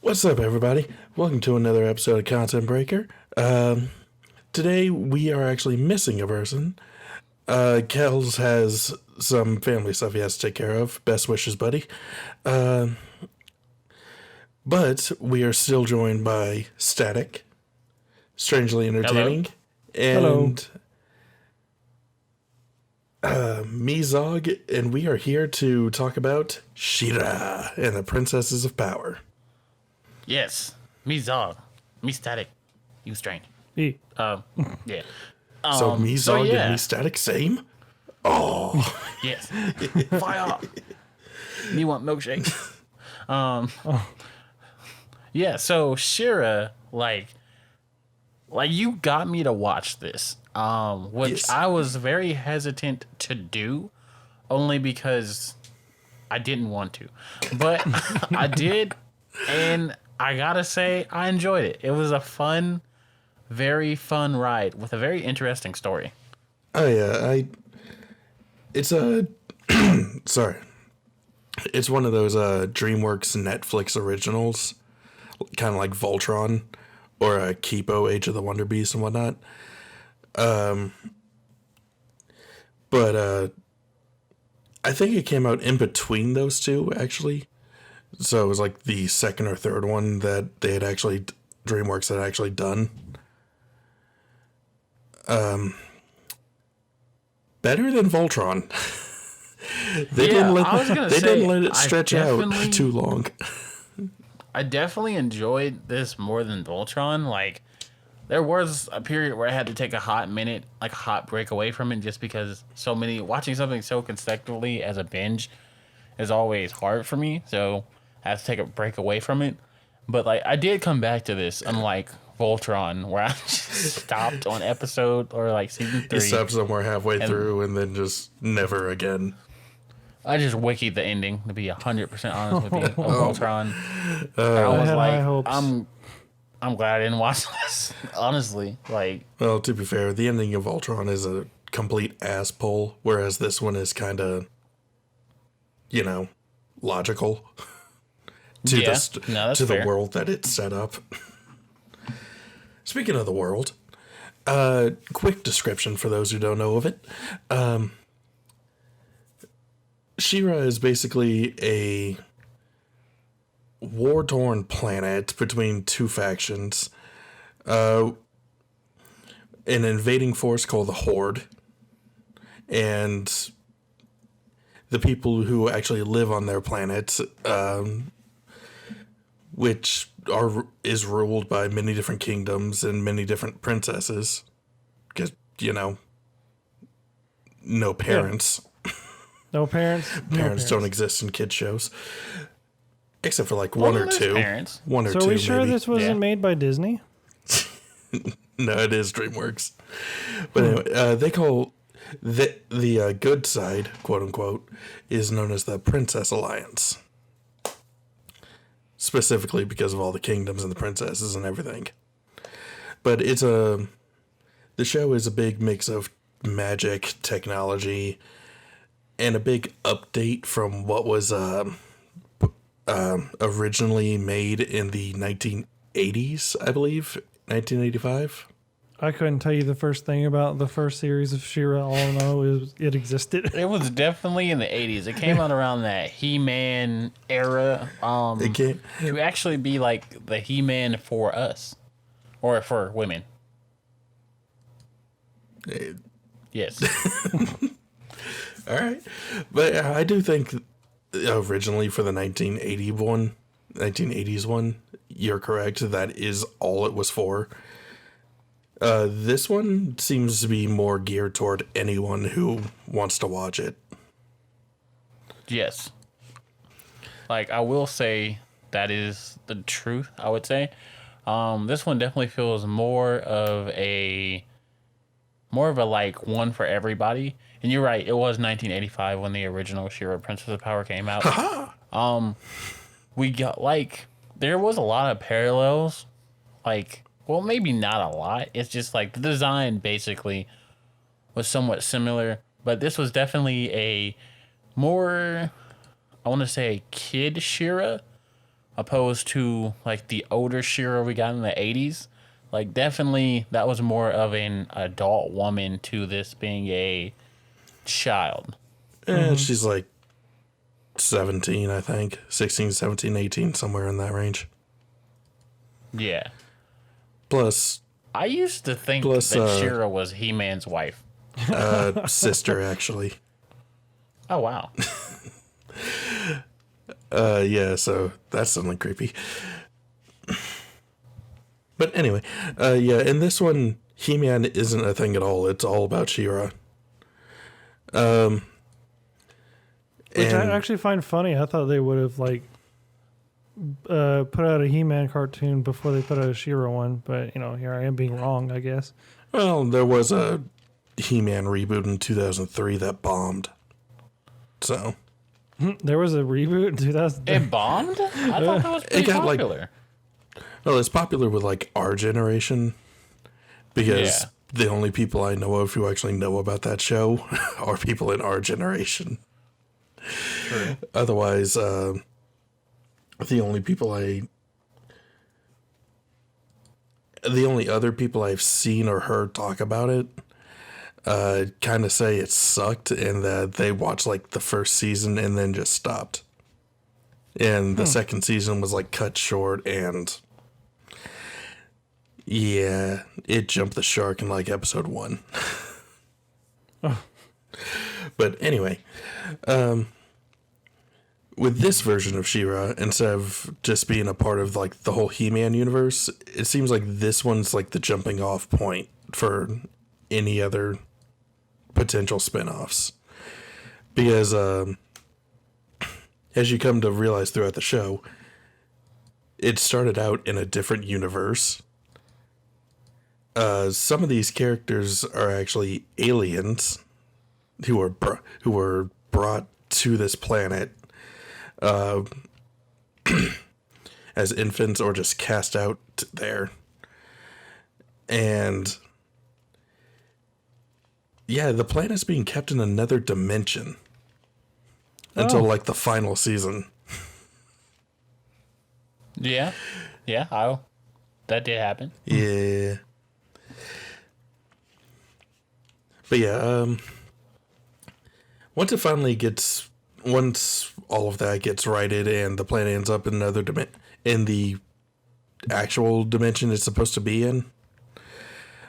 What's up, everybody? Welcome to another episode of Content Breaker. Today we are actually missing a person. Kelz has some family stuff he has to take care of. Best wishes, buddy. But we are still joined by Static, Strangely Entertaining, and Mizog, and we are here to talk about Shira and the Princesses of Power. Yes, me Zog, me Static, you Strange. Hey. Yeah. So Mizog and me Static, same? Oh. Yes. Fire. You want milkshake? Yeah. So Shira, like you got me to watch this, which Yes. I was very hesitant to do, only because I didn't want to, but I did, and I gotta say I enjoyed it. It was a very fun ride with a very interesting story. Oh yeah, it's a sorry. It's one of those DreamWorks Netflix originals, kind of like Voltron or Kipo, Age of the Wonder Beast and whatnot. But I think it came out in between those two, actually. So it was like the second or third one that they had actually, DreamWorks had actually done. Better than Voltron. They didn't let it stretch out too long. I definitely enjoyed this more than Voltron. Like, there was a period where I had to take a hot minute, like a hot break away from it, just because watching something so consecutively as a binge is always hard for me. So I have to take a break away from it. But like, I did come back to this, unlike Voltron, where I just stopped on episode or like season 3. You stopped somewhere halfway through and then just never again. I just wikied the ending, to be 100% honest with you, of Voltron. I was like, I'm glad I didn't watch this, honestly. Like, well, to be fair, the ending of Voltron is a complete ass pull, whereas this one is kind of, logical to the world that it's set up. Speaking of the world, quick description for those who don't know of it. Shira is basically a war-torn planet between two factions. An invading force called the Horde, and the people who actually live on their planet, which is ruled by many different kingdoms and many different princesses, because no parents. Yeah. No parents. Parents don't exist in kids shows, except for like one or two. Parents. One or So two. are we sure maybe. this wasn't made by Disney? No, it is DreamWorks. But anyway, they call the good side, quote unquote, is known as the Princess Alliance. Specifically because of all the kingdoms and the princesses and everything. But the show is a big mix of magic, technology, and a big update from what was originally made in the 1980s, I believe, 1985. I couldn't tell you the first thing about the first series of She-Ra. All I know is it existed. It was definitely in the 80s. It came out around that He-Man era. To actually be like the He-Man for us. Or for women. Yes. All right. But I do think originally for the 1980s one, you're correct. That is all it was for. This one seems to be more geared toward anyone who wants to watch it. Yes. Like, I will say that is the truth, I would say. This one definitely feels more of a like one for everybody. And you're right, it was 1985 when the original She-Ra Princess of Power came out. We got there was a lot of parallels. Well, maybe not a lot. It's just like the design basically was somewhat similar, but this was definitely a more, I want to say, kid She-Ra, opposed to like the older She-Ra we got in the 80s. Like definitely that was more of an adult woman to this being a child. She's like 17, I think. 16, 17, 18, somewhere in that range. Yeah. Plus, I used to think that She-Ra was He-Man's wife. sister, actually. Oh, wow. Yeah, so that's something creepy. But anyway, yeah, in this one, He-Man isn't a thing at all. It's all about She-Ra. Which I actually find funny. I thought they would have like put out a He-Man cartoon before they put out a She-Ra one, but here I am being wrong, I guess. Well, there was a He-Man reboot in 2003 that bombed. So there was a reboot in 2003. It bombed? I thought that was pretty popular. Well, it's popular with like our generation because the only people I know of who actually know about that show are people in our generation. True. Otherwise, the only other people I've seen or heard talk about it kind of say it sucked and that they watched like the first season and then just stopped. And the second season was like cut short and yeah, it jumped the shark in like episode 1. But anyway, with this version of She-Ra, instead of just being a part of like the whole He-Man universe, it seems like this one's like the jumping off point for any other potential spin-offs. Because as you come to realize throughout the show, it started out in a different universe. Some of these characters are actually aliens who were brought to this planet as infants or just cast out there. And yeah, the planet's being kept in another dimension until like the final season. Yeah. That did happen. Yeah. But yeah, once all of that gets righted and the planet ends up in another in the actual dimension it's supposed to be in,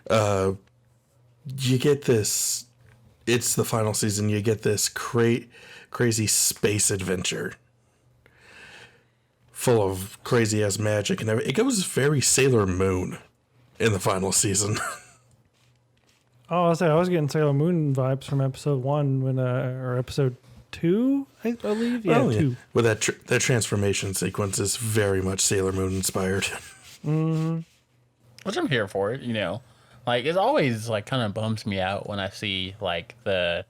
you get this. It's the final season. You get this crazy space adventure full of crazy ass magic and everything. It goes very Sailor Moon in the final season. Oh, I was getting Sailor Moon vibes from episode 1 or episode 2, I believe. Yeah, 2. Well, that transformation sequence is very much Sailor Moon inspired. Mm-hmm. Which I'm here for it, Like, it always, like, kind of bums me out when I see, like, the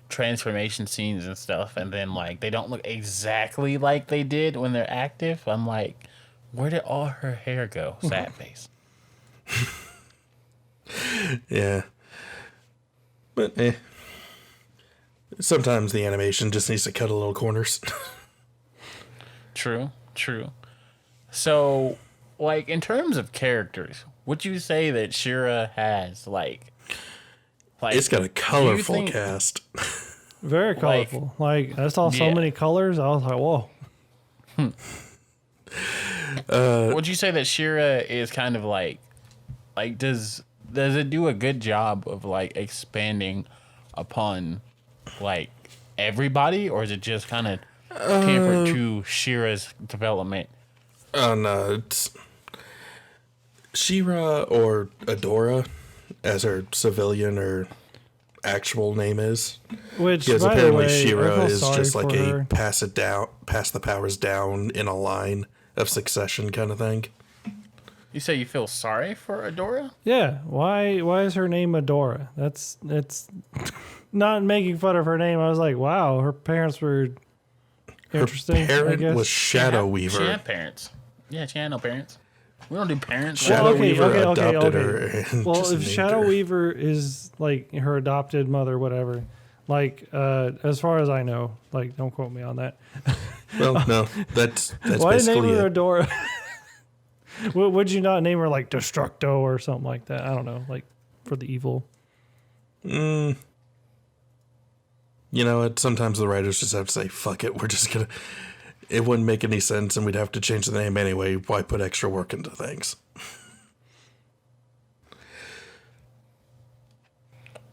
transformation scenes and stuff, and then, like, they don't look exactly like they did when they're active. I'm like, where did all her hair go? Sad face. Yeah. But, sometimes the animation just needs to cut a little corners. True. So, like, in terms of characters, would you say that She-Ra has, like it's got a colorful cast. Very colorful. Like I saw so many colors, I was like, whoa. Would you say that She-Ra is kind of like does it do a good job of like expanding upon like everybody, or is it just kind of tampered to She-Ra's development? No, it's She-Ra, or Adora, as her civilian or actual name is. Which, because by apparently the way, She-Ra is just like her. pass the powers down in a line of succession kind of thing. You say you feel sorry for Adora? Yeah. Why is her name Adora? It's not making fun of her name. I was like, wow, her parents were interesting. Her parent I guess. was Shadow Weaver. She had parents. Yeah, she had no parents. We don't do parents. Shadow Weaver adopted her. Well, if Shadow Weaver is like her adopted mother, whatever, like as far as I know, like don't quote me on that. Well, no, that's Why name basically her it. Adora? Would you not name her like Destructo or something like that? I don't know, like for the evil. You know what? Sometimes the writers just have to say, fuck it, we're just gonna... It wouldn't make any sense, and we'd have to change the name anyway. Why put extra work into things?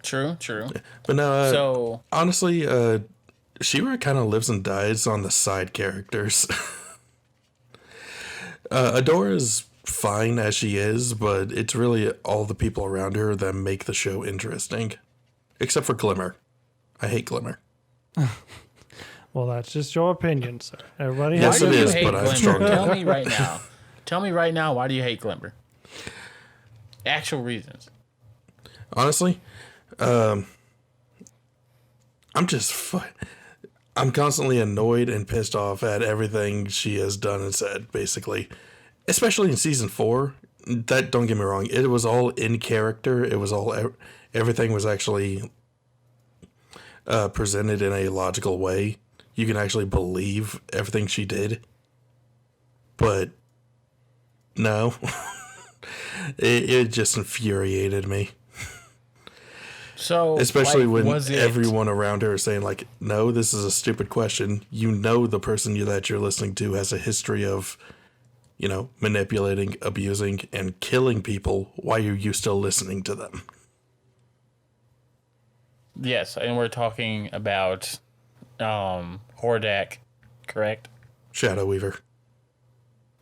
True. But no, So honestly, She-Ra kind of lives and dies on the side characters. Adora's fine as she is, but it's really all the people around her that make the show interesting. Except for Glimmer. I hate Glimmer. Well, that's just your opinion, sir. Everybody Yes, has it do you is, hate but I have Glimmer? strong Tell me right now. Tell me right now, why do you hate Glimmer? Actual reasons. Honestly, I'm constantly annoyed and pissed off at everything she has done and said, basically. Especially in season 4. That, don't get me wrong, it was all in character. It was all... Everything was actually presented in a logical way. You can actually believe everything she did. But, no. it just infuriated me. So, Especially like, when everyone around her is saying, like, no, this is a stupid question. You know the person that you're listening to has a history of, you know, manipulating, abusing, and killing people. Why are you still listening to them? Yes, and we're talking about Hordak, correct? Shadow Weaver.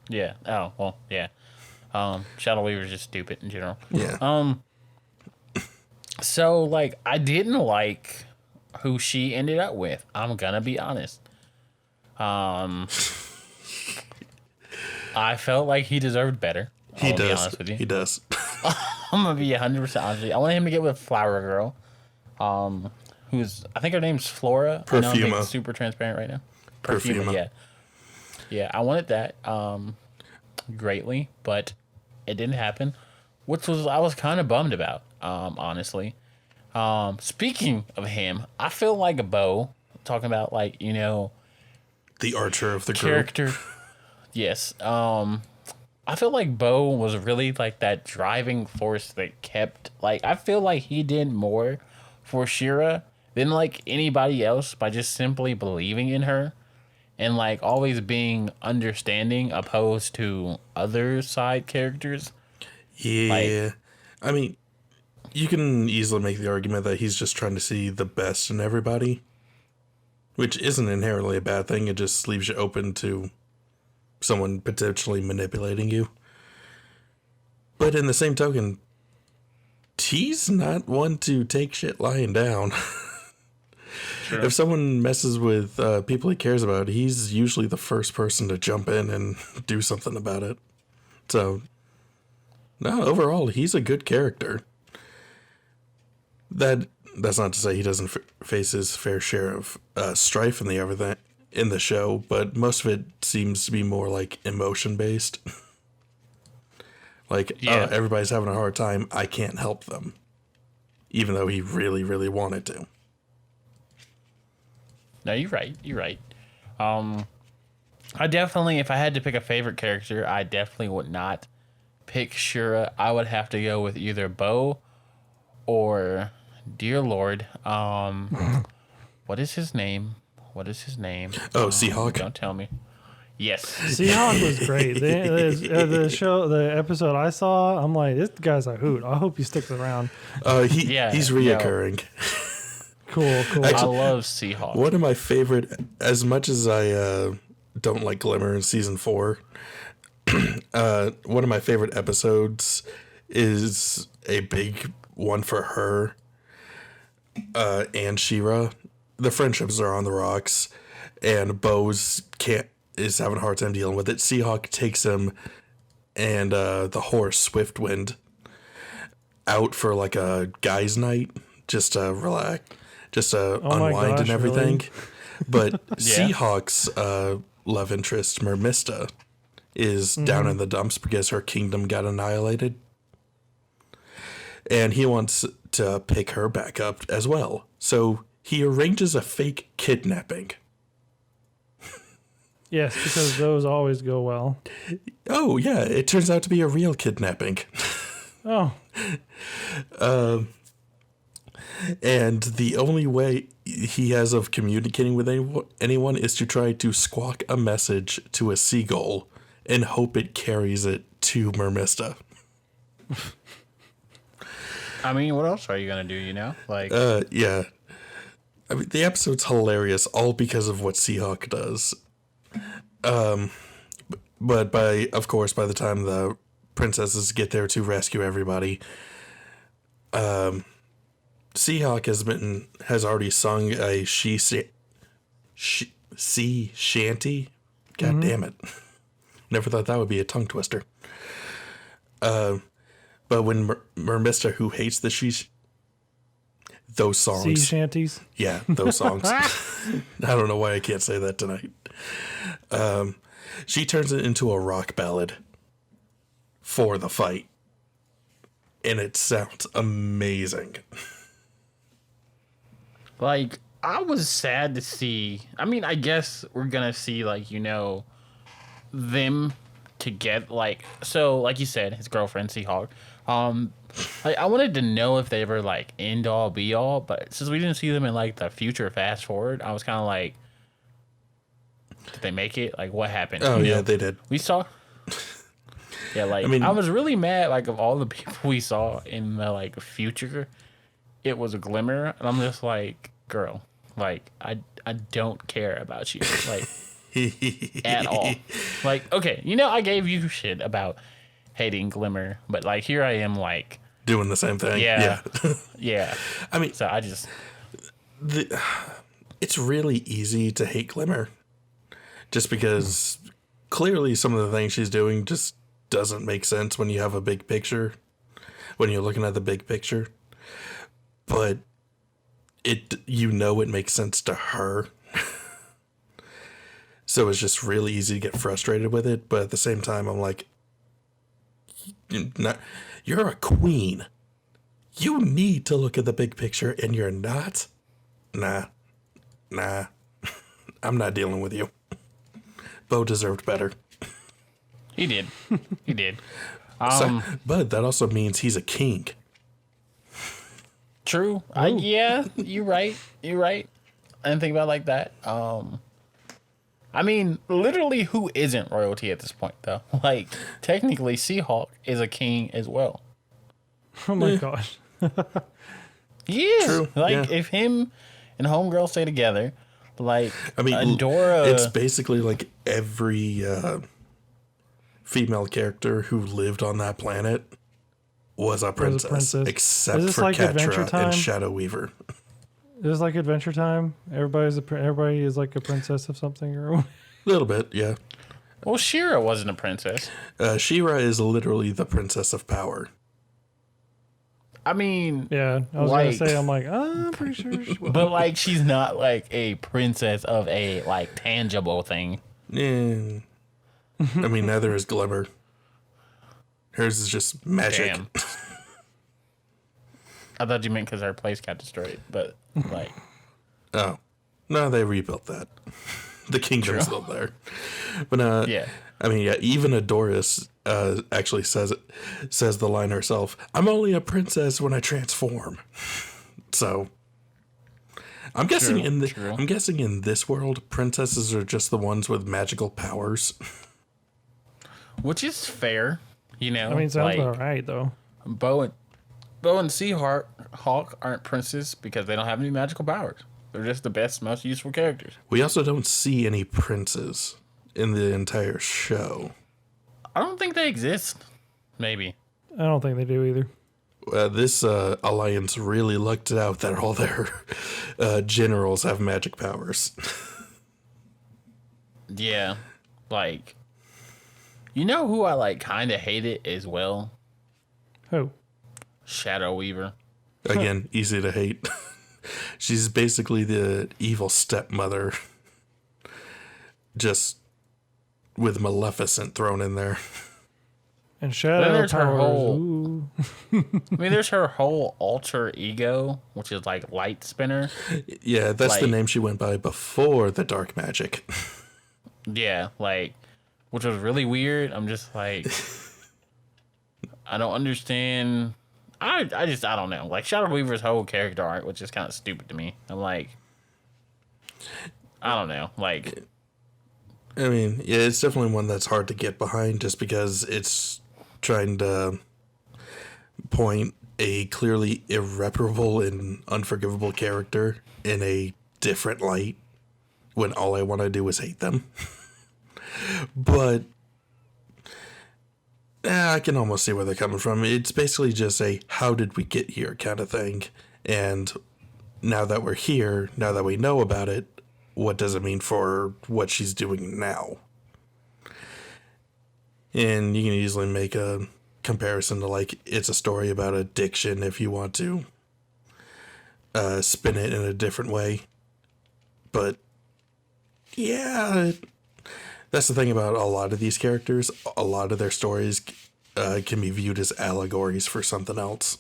Yeah. Oh, well, yeah. Shadow Weaver's just stupid in general. Yeah. So, like, I didn't like who she ended up with. I'm gonna be honest. I felt like he deserved better. He Be does. honest with you. He does. I'm gonna be 100% honest with you. I wanted him to get with Flower Girl, who's, I think her name's Flora. I know I'm being Perfuma. super transparent right now. Perfuma. Yeah. I wanted that greatly, but it didn't happen, which I was kind of bummed about. Honestly. Speaking of him, I feel like Bo, talking about, like, you know, The archer of the character. group. Yes. I feel like Bo was really like that driving force that kept, like, I feel like he did more for She-Ra than like anybody else by just simply believing in her and like always being understanding opposed to other side characters. Yeah. I mean, you can easily make the argument that he's just trying to see the best in everybody, which isn't inherently a bad thing. It just leaves you open to someone potentially manipulating you. But in the same token, he's not one to take shit lying down. Sure. If someone messes with people he cares about, he's usually the first person to jump in and do something about it. So, no, overall, he's a good character. That's not to say he doesn't face his fair share of strife in the show, but most of it seems to be more like emotion based. Like, Yeah. oh, everybody's having a hard time, I can't help them, even though he really, really wanted to. No, you're right. You're right. I definitely, if I had to pick a favorite character, I definitely would not pick She-Ra. I would have to go with either Bo or, dear Lord, what is his name? Oh, Seahawk. Don't tell me. Yes. Seahawk was great. The episode I saw, I'm like, this guy's a hoot. I hope he sticks around. He's reoccurring. Cool. I love Seahawk. One of my favorite, as much as I don't like Glimmer in season 4, one of my favorite episodes is a big one for her and She-Ra. The friendships are on the rocks, and Bo's is having a hard time dealing with it. Seahawk takes him and the horse Swiftwind out for like a guy's night, just to relax, just to unwind and everything. Really? But Yeah. Seahawk's love interest, Mermista, is down in the dumps because her kingdom got annihilated. And he wants to pick her back up as well. So he arranges a fake kidnapping. Yes, because those always go well. Oh, yeah, it turns out to be a real kidnapping. Oh. And the only way he has of communicating with anyone is to try to squawk a message to a seagull and hope it carries it to Mermista. I mean, what else are you gonna do? Like, Yeah. I mean, the episode's hilarious, all because of what Seahawk does. But of course, by the time the princesses get there to rescue everybody, Seahawk has already sung a sea shanty. God damn it! Never thought that would be a tongue twister. But when Mermista, who hates the those songs, Sea shanties. yeah, those songs. I don't know why I can't say that tonight. She turns it into a rock ballad for the fight, and it sounds amazing. Like, I was sad to see. I mean, I guess we're gonna see, like, them to get, like, so, like you said, his girlfriend Seahawk. Like, I wanted to know if they were, like, end all be all, but since we didn't see them in, like, the future fast forward, I was kind of like, did they make it? Like, what happened? Oh, yeah, they did. We saw. Yeah, like, I was really mad, like, of all the people we saw in the, like, future, it was a Glimmer, and I'm just like, girl, like, I don't care about you, like, at all. Like, okay, I gave you shit about hating Glimmer, but, like, here I am, like, doing the same thing. Yeah. Yeah. I mean, so I just... it's really easy to hate Glimmer, just because clearly some of the things she's doing just doesn't make sense when you have a big picture, when you're looking at the big picture. But it makes sense to her. So it's just really easy to get frustrated with it. But at the same time, I'm like, you're a queen. You need to look at the big picture, and you're not. Nah. I'm not dealing with you. Bo deserved better. He did. But that also means he's a king. True. Yeah, you're right. I didn't think about it like that. I mean, literally, who isn't royalty at this point, though? Like, technically, Seahawk is a king as well. Oh my gosh. He is. True. Like, if him and Homegirl stay together, like, I mean, Adora... it's basically like every female character who lived on that planet was a princess. Except for like Catra and Shadow Weaver. Is this like Adventure Time? Everybody is like a princess of something, or A little bit, yeah. Well, She-Ra wasn't a princess. She-Ra is literally the princess of power. I mean... Yeah, I was going to say, I'm like, I'm pretty sure she was. But, like, she's not, like, a princess of a, like, tangible thing. Yeah. I mean, neither is Glimmer. Hers is just magic. Damn. I thought you meant because her place got destroyed, but, like... Oh. No, they rebuilt that. The kingdom's still there. But, yeah. I mean, yeah, even Adoris actually says the line herself, I'm only a princess when I transform. So... I'm guessing in this world, princesses are just the ones with magical powers. Which is fair, I mean, sounds all right, though. Bo and Seahawk aren't princes because they don't have any magical powers. They're just the best, most useful characters. We also don't see any princes in the entire show. I don't think they exist. Maybe. I don't think they do either. This alliance really lucked it out that all their generals have magic powers. Yeah. Like, who I, like, kind of hated as well? Who? Shadow Weaver. Again, easy to hate. She's basically the evil stepmother. Just with Maleficent thrown in there. And Shadow there's her powers. whole... I mean, there's her whole alter ego, which is like Light Spinner. Yeah, that's the name she went by before the dark magic. Yeah, like, which was really weird. I'm just like, I don't understand. I don't know. Like, Shadow Weaver's whole character arc, which is kind of stupid to me. I'm like, I don't know. Like, I mean, yeah, it's definitely one that's hard to get behind just because it's trying to point a clearly irreparable and unforgivable character in a different light when all I want to do is hate them. But I can almost see where they're coming from. It's basically just a how did we get here kind of thing. And now that we're here, now that we know about it, what does it mean for what she's doing now? And you can easily make a comparison to, like, it's a story about addiction if you want to spin it in a different way. But yeah, that's the thing about a lot of these characters. A lot of their stories can be viewed as allegories for something else.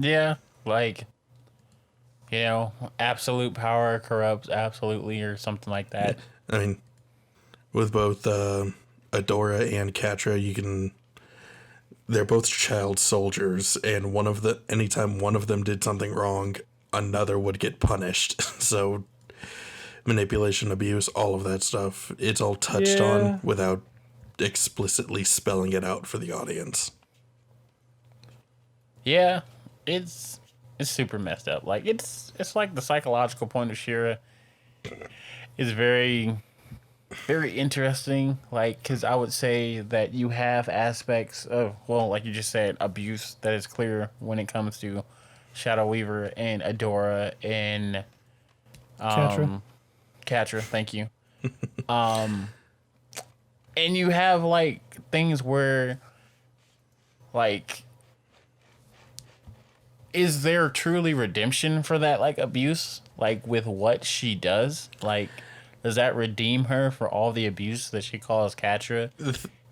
yeah, like, you know, absolute power corrupts absolutely, or something like that. I mean, with both Adora and Catra, they're both child soldiers, and anytime one of them did something wrong, another would get punished. So manipulation, abuse, all of that stuff, it's all touched on without explicitly spelling it out for the audience. Yeah, it's super messed up. Like, it's like the psychological point of She-Ra is very, very interesting. Like, because I would say that you have aspects of, well, like you just said, abuse that is clear when it comes to Shadow Weaver and Adora and Catra, thank you. And you have, like, things where, like, is there truly redemption for that, like, abuse? Like, with what she does? Like, does that redeem her for all the abuse that she calls Catra?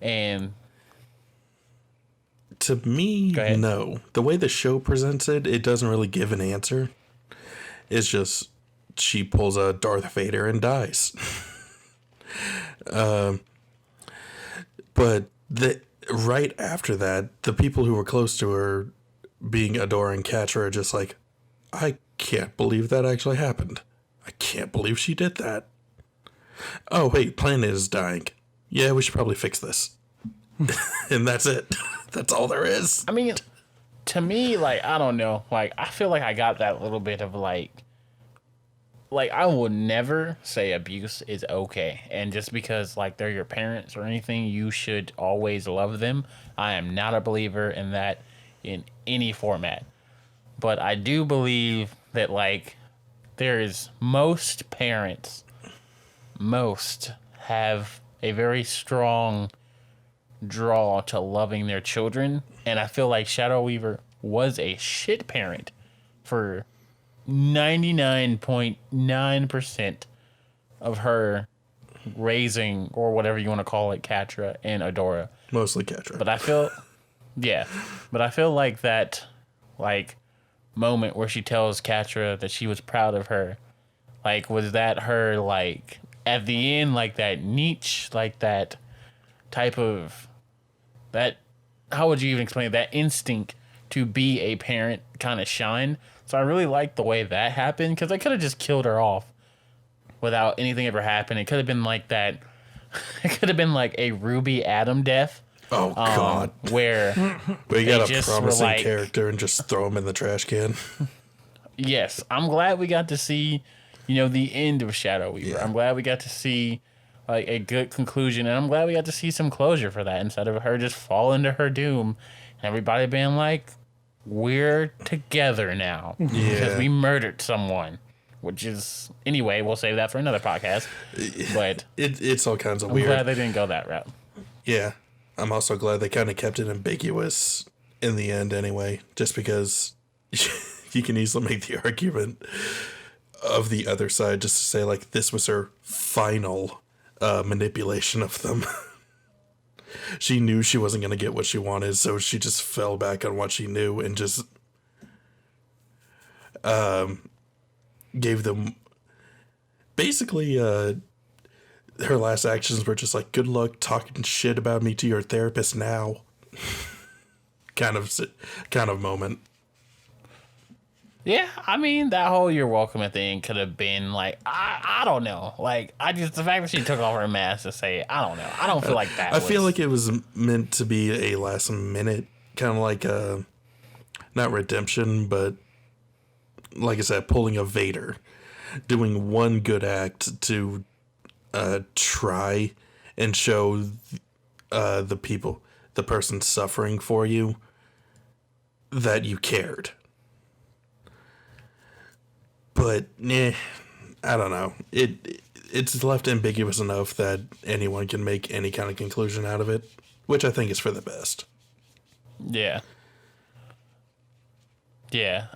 And to me, no. The way the show presents it, it doesn't really give an answer. It's just she pulls a Darth Vader and dies. But right after that, the people who were close to her, being Adora and Catra, are just like, I can't believe that actually happened. I can't believe she did that. Oh, wait, planet is dying. Yeah, we should probably fix this. And that's it. That's all there is. I mean, to me, like, I don't know. Like, I feel like I got that little bit of, like, I would never say abuse is okay. And just because, like, they're your parents or anything, you should always love them. I am not a believer in that in any format. But I do believe that, like, most parents have a very strong draw to loving their children. And I feel like Shadow Weaver was a shit parent for 99.9% of her raising, or whatever you want to call it, Catra and Adora. Mostly Catra. But I feel like that, like, moment where she tells Catra that she was proud of her, like, was that her, like, at the end, like, that niche, like, that type of, that, how would you even explain it? That instinct to be a parent kind of shined. So I really liked the way that happened, because they could have just killed her off without anything ever happening. It could have been like that. It could have been like a Ruby Adam death. Oh, God. Where we got a promising character and just throw him in the trash can. Yes. I'm glad we got to see, the end of Shadow Weaver. Yeah. I'm glad we got to see, like, a good conclusion. And I'm glad we got to see some closure for that, instead of her just falling to her doom. And everybody being like, we're together now. Yeah. Because we murdered someone. Which is, anyway, we'll save that for another podcast. But it's all kinds of weird. I'm glad they didn't go that route. Yeah. I'm also glad they kind of kept it ambiguous in the end anyway, just because you can easily make the argument of the other side just to say, like, this was her final manipulation of them. She knew she wasn't going to get what she wanted, so she just fell back on what she knew and just basically, her last actions were just like, good luck talking shit about me to your therapist now. kind of moment. Yeah, I mean, that whole "you're welcome" at the end could have been like, I don't know. Like, the fact that she took off her mask to say, I don't know. I don't feel like that. I feel like it was meant to be a last minute, kind of like not redemption, but like I said, pulling a Vader, doing one good act to try and show the person suffering for you, that you cared. But I don't know. It's left ambiguous enough that anyone can make any kind of conclusion out of it, which I think is for the best. Yeah. Yeah.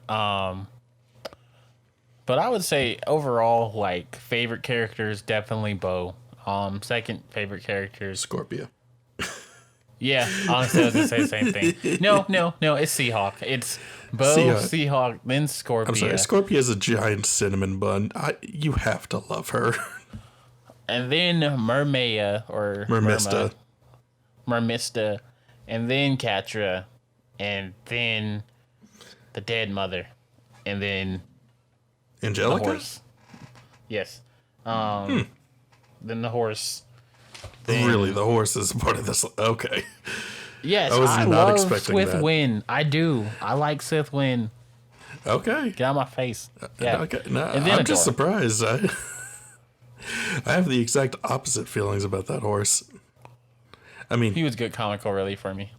But I would say overall, like, favorite characters, definitely Bo. Second favorite characters, Scorpio. Yeah, honestly, I was gonna say the same thing. No, it's Seahawk. It's Bo, Seahawk, then Scorpio. I'm sorry, Scorpio is a giant cinnamon bun. You have to love her. And then Mermaya, or Mermista, and then Catra, and then the dead mother, and then Angelica? The horse. Yes. Then the horse. Then, really, the horse is part of this. Okay. Yes, I love Swift Wind. I do. I like Sith Wind. Okay. Get out of my face. Yeah. Okay. No, I'm just surprised. I have the exact opposite feelings about that horse. I mean, he was good comical relief for me.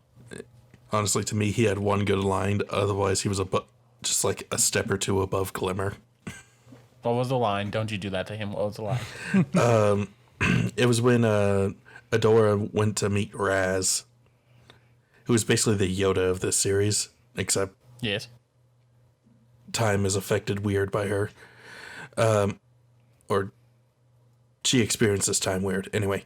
Honestly, to me, he had one good line. Otherwise, he was just like a step or two above Glimmer. What was the line? Don't you do that to him. What was the line? It was when Adora went to meet Raz, who was basically the Yoda of this series, except yes, time is affected weird by her. Or she experiences time weird. Anyway,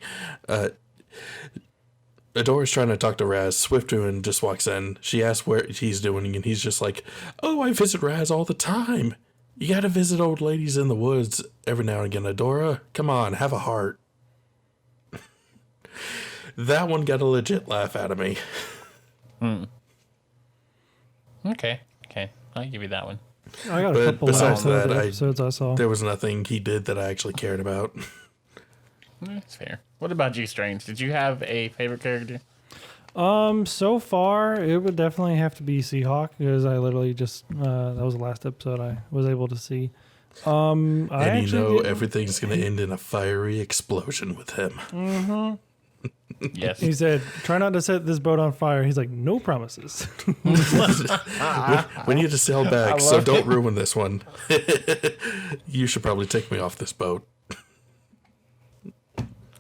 Adora's trying to talk to Raz. Swiftwind just walks in. She asks where he's doing, and he's just like, "Oh, I visit Raz all the time. You gotta visit old ladies in the woods every now and again, Adora. Come on, have a heart." That one got a legit laugh out of me. Okay. I'll give you that one. I got a couple besides of that, episodes I saw. There was nothing he did that I actually cared about. That's fair. What about you, Strange? Did you have a favorite character? So far, it would definitely have to be Seahawk, because I literally just that was the last episode I was able to see. Everything's gonna end in a fiery explosion with him. Mm-hmm. Yes. He said, "Try not to set this boat on fire." He's like, "No promises." We need to sail back, so don't ruin this one. You should probably take me off this boat.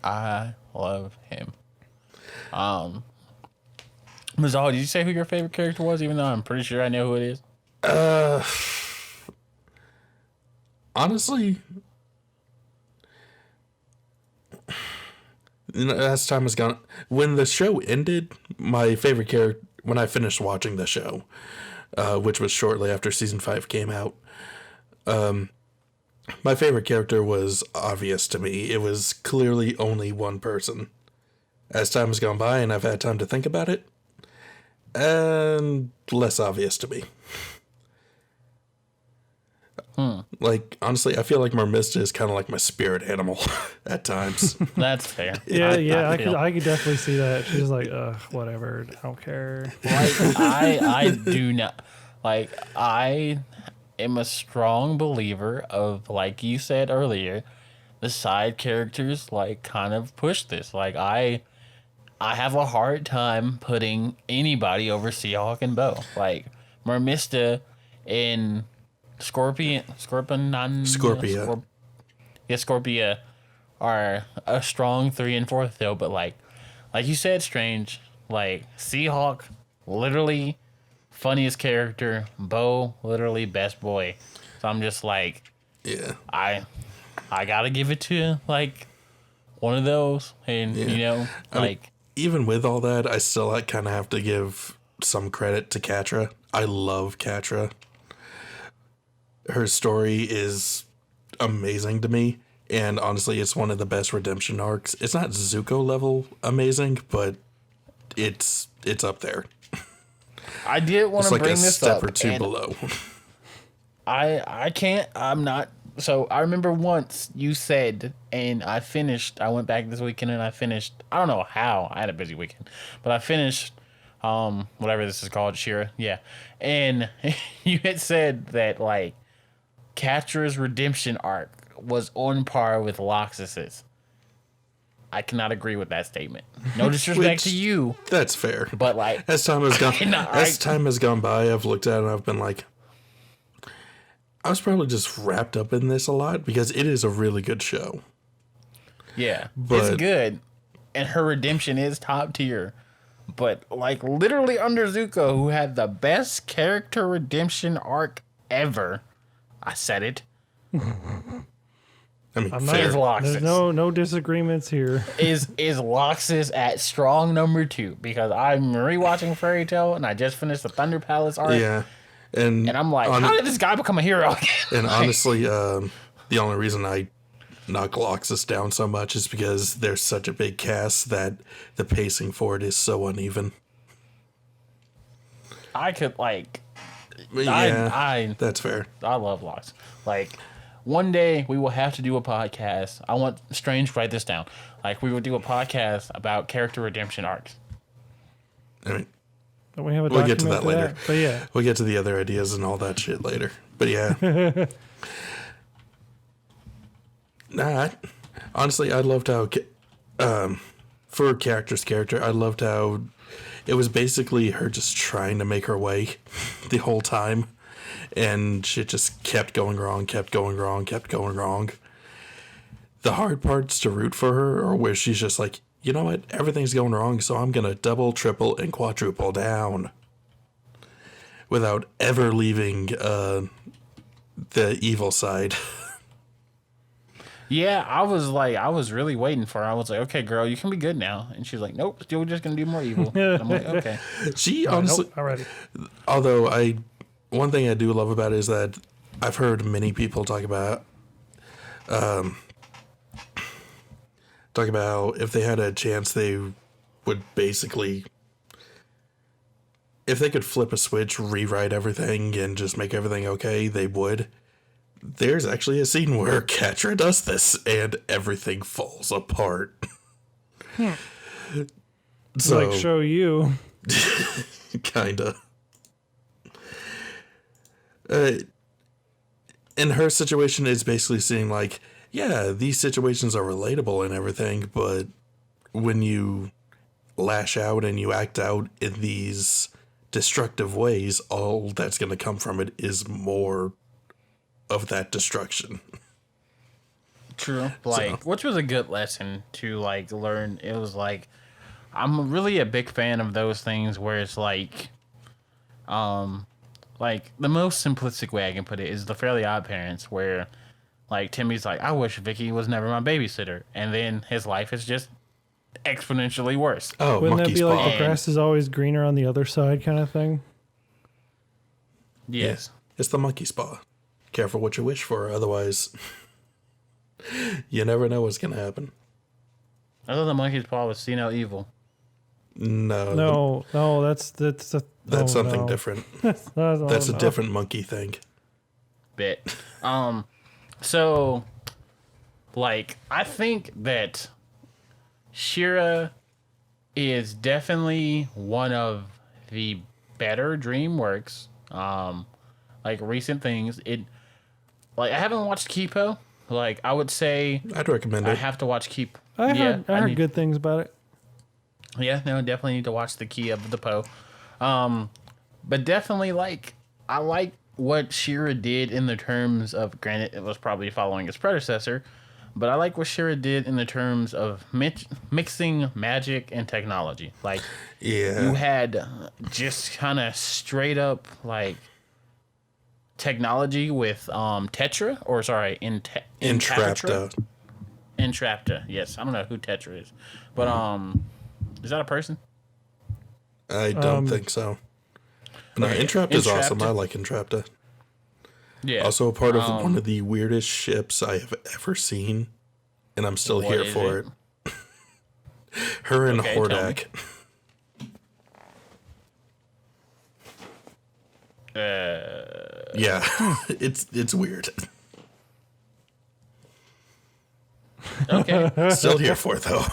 I love him. Mazal, did you say who your favorite character was? Even though I'm pretty sure I know who it is. Honestly, as time has gone, when the show ended, my favorite character, when I finished watching the show, which was shortly after season 5 came out, my favorite character was obvious to me. It was clearly only one person. As time has gone by and I've had time to think about it, and less obvious to me. Like, honestly, I feel like Mermista is kind of like my spirit animal at times. That's fair. Yeah, I could definitely see that. She's like, whatever, I don't care. Like, I do not. Like, I am a strong believer of, like you said earlier, the side characters, like, kind of push this. Like, I have a hard time putting anybody over Seahawk and Bo. Like, Mermista and Scorpia are a strong 3 and 4th though, but like you said, Strange, like Seahawk, literally funniest character, Bo, literally best boy. So I'm just like, yeah, I gotta give it to like one of those, and I mean, even with all that, I still kind of have to give some credit to Catra. I love Catra. Her story is amazing to me. And honestly, it's one of the best redemption arcs. It's not Zuko level amazing, but it's up there. I did want It's to like bring a this step up. or two and below. I can't. I'm not. So I remember once you said, and I finished. I went back this weekend and I finished. I don't know how. I had a busy weekend, but I finished. Whatever this is called, Shira. Yeah, and you had said that like Catra's redemption arc was on par with Loxus's. I cannot agree with that statement. No disrespect to you. That's fair. But like, as time has gone by, I've looked at it and I've been like, I was probably just wrapped up in this a lot because it is a really good show. Yeah, But it's good, and her redemption is top tier. But like, literally under Zuko, who had the best character redemption arc ever, I said it. I mean, I'm fair. not, there's no disagreements here. Is Loxus at strong number 2? Because I'm rewatching Fairy Tail and I just finished the Thunder Palace arc. Yeah. And I'm like, how did this guy become a hero? And honestly, the only reason I knock Loxus down so much is because there's such a big cast that the pacing for it is so uneven. I could like, Yeah, that's fair. I love Loxus. Like, one day we will have to do a podcast. I want Strange to write this down. Like, we will do a podcast about character redemption arcs. I mean, Don't we have a we'll get to document that later. But yeah. We'll get to the other ideas and all that shit later. But yeah. Honestly, I loved how, for character's character, I loved how it was basically her just trying to make her way the whole time. And shit just kept going wrong. The hard parts to root for her are where she's just like, you know what? Everything's going wrong, so I'm going to double, triple, and quadruple down. Without ever leaving the evil side. Yeah, I was really waiting for her. I was like, okay, girl, you can be good now. And she's like, nope, still just going to do more evil. And I'm like, okay. She honestly... Nope, already. Although one thing I do love about it is that I've heard many people talk about if they had a chance, they would basically, if they could flip a switch, rewrite everything, and just make everything okay, they would. There's actually a scene where Catra does this, and everything falls apart. So, Like, show you. Kinda. In her situation, it's basically seeing like, yeah, these situations are relatable and everything, but when you lash out and you act out in these destructive ways, all that's going to come from it is more of that destruction. True. Like, which was a good lesson to like learn. It was like, I'm really a big fan of those things where it's like the most simplistic way I can put it is the Fairly Odd Parents, where like Timmy's like, I wish Vicky was never my babysitter, and then his life is just exponentially worse. Oh, Wouldn't that monkey be spa. like the grass is always greener on the other side kind of thing? Yes. It's the monkey spa. Careful what you wish for, otherwise you never know what's going to happen. I thought the monkey's paw was senile evil. No, that's something different. That's a different monkey thing. Bit. So, like, I think that Shira is definitely one of the better DreamWorks, like, recent things. I haven't watched Kipo. Like, I would say I'd recommend it. I have to watch Keep. I heard good things about it. Yeah, no, definitely need to watch the Key of the Po. But definitely, like, I like what Shira did in the terms of, granted, it was probably following its predecessor, but I like what Shira did in the terms of mixing magic and technology. Like, Yeah. you had just kind of straight up, like, technology with Tetra, or sorry, Entrapta. Entrapta, yes. I don't know who Tetra is, but is that a person? I don't think so. No, Entrapta is awesome. Entrapta. I like Entrapta. Yeah. Also a part of one of the weirdest ships I have ever seen. and I'm still What here is for it? it. Her and Okay, tell me. Hordak. Yeah, it's weird. Okay. Still here for it though.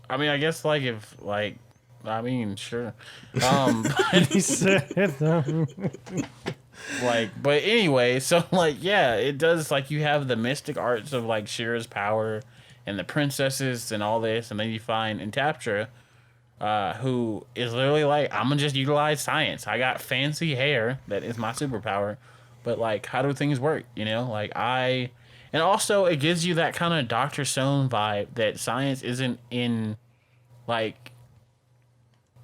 I mean, I guess like if like, I mean, sure. He said, Like, but anyway, so like, yeah, it does like you have the mystic arts of like Shira's power and the princesses and all this, and then you find Intaptra, who is literally like, I'm gonna just utilize science. I got fancy hair that is my superpower, but like, how do things work? You know, like and also it gives you that kind of Dr. Stone vibe that science isn't in, like,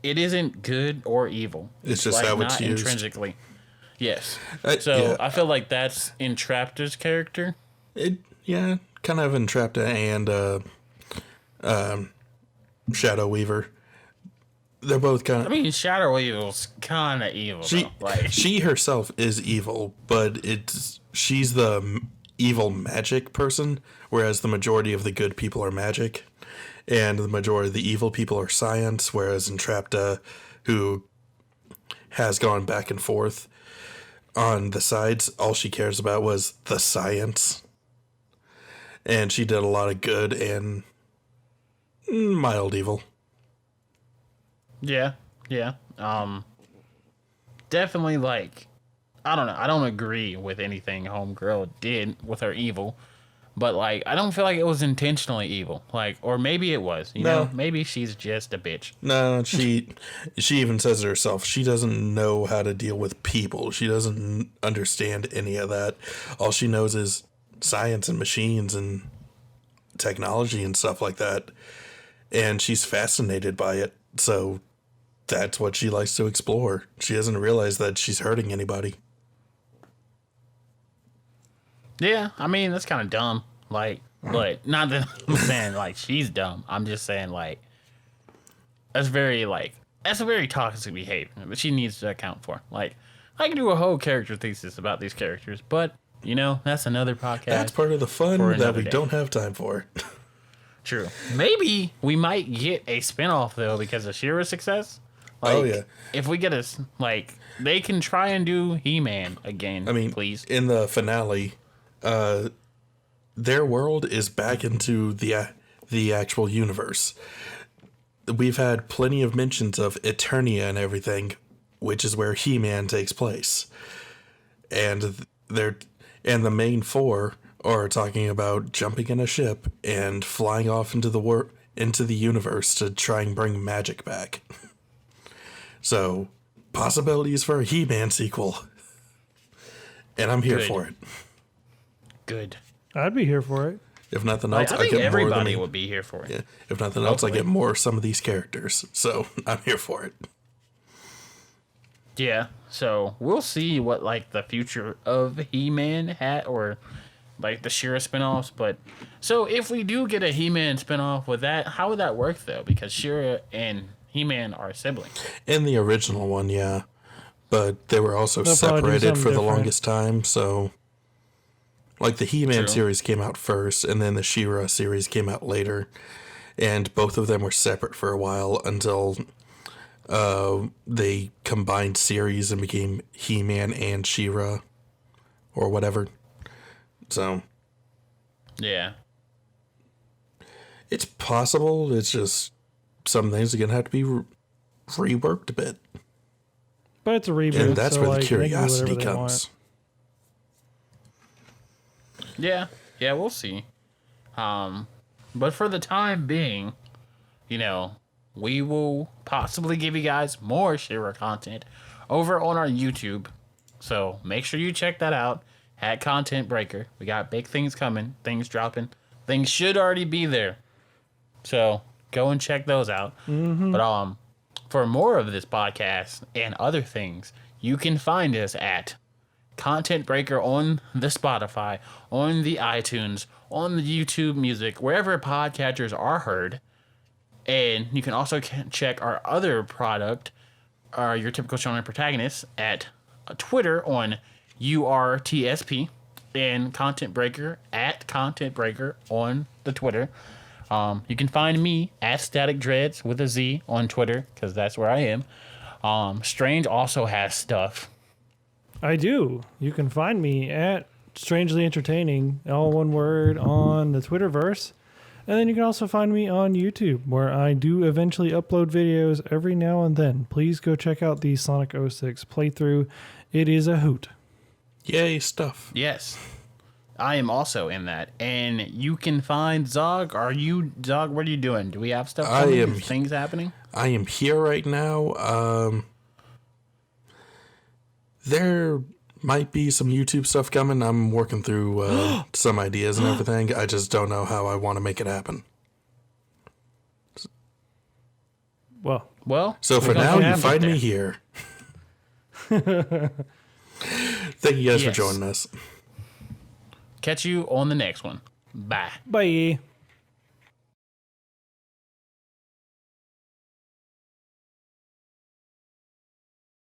it isn't good or evil. It's just like how it's not used. intrinsically. Yes. So So I feel like that's Entrapta's character. kind of Entrapta and Shadow Weaver. They're both kind I of. mean, Shadow Evil's kind of evil. She Like, she herself is evil, but she's the evil magic person, whereas the majority of the good people are magic, and the majority of the evil people are science. Whereas Entrapta, who has gone back and forth on the sides, all she cares about was the science, and she did a lot of good and mild evil. yeah. Definitely, like, I don't know. I don't agree with anything Homegirl did with her evil, but like, I don't feel like it was intentionally evil. Like, or maybe it was. You know, maybe she's just a bitch. No, she even says it herself. She doesn't know how to deal with people. She doesn't understand any of that. All she knows is science and machines and technology and stuff like that. And she's fascinated by it. So that's what she likes to explore. She doesn't realize that she's hurting anybody. Yeah, I mean, that's kind of dumb. Like, but not that I'm saying like she's dumb. I'm just saying like that's a very toxic behavior that she needs to account for. Like, I can do a whole character thesis about these characters, but you know, that's another podcast. That's part of the fun for that another we day. don't have time for. True. Maybe we might get a spinoff though because of Shira's success. Like, Oh, yeah. If we get they can try and do He-Man again. I mean, please. in the finale, their world is back into the actual universe. We've had plenty of mentions of Eternia and everything, which is where He-Man takes place, and the main four are talking about jumping in a ship and flying off into the universe to try and bring magic back. So, possibilities for a He-Man sequel, and I'm here Good. for it. Good. I'd be here for it. If nothing Like, else, I think I get more everybody than would be here for it. yeah. If nothing else, I Hopefully. get more of some of these characters. So I'm here for it. Yeah, so we'll see what like the future of He-Man had or like the She-Ra spinoffs. But so if we do get a He-Man spinoff with that, how would that work though? Because She-Ra and He-Man are siblings. In the original one, yeah, but they were also They'll probably do separated something for the different. longest time. So, like the He-Man True. series came out first, and then the She-Ra series came out later, and both of them were separate for a while until they combined series and became He-Man and She-Ra, or whatever. So Yeah. it's possible. It's just some things are gonna have to be reworked a bit, But it's a reboot. and that's so, where like, the they can do whatever curiosity they comes. Yeah, we'll see. But for the time being, you know, we will possibly give you guys more She-Ra content over on our YouTube. So make sure you check that out at Content Breaker. We got big things coming, things dropping. Things should already be there. So go and check those out. But for more of this podcast and other things, you can find us at Content Breaker on the Spotify, on the iTunes, on the YouTube Music, wherever podcatchers are heard. And you can also check our other product, Your Typical Shonen Protagonist, at Twitter on URTSP. and Content Breaker at Content Breaker on the Twitter. You can find me at Static Dreads with a Z on Twitter because that's where I am. Strange also has stuff. I do. You can find me at Strangely Entertaining, all one word, on the Twitterverse. And then you can also find me on YouTube, where I do eventually upload videos every now and then. Please go check out the Sonic 06 playthrough. It is a hoot. Yay, stuff. Yes. I am also in that. And you can find Zog. Zog, what are you doing? Do we have stuff coming? Things happening? I am here right now. There might be some YouTube stuff coming. I'm working through some ideas and everything. I just don't know how I want to make it happen. Well. So for now, you find me here. Thank you guys for joining us. Catch you on the next one. Bye. Bye.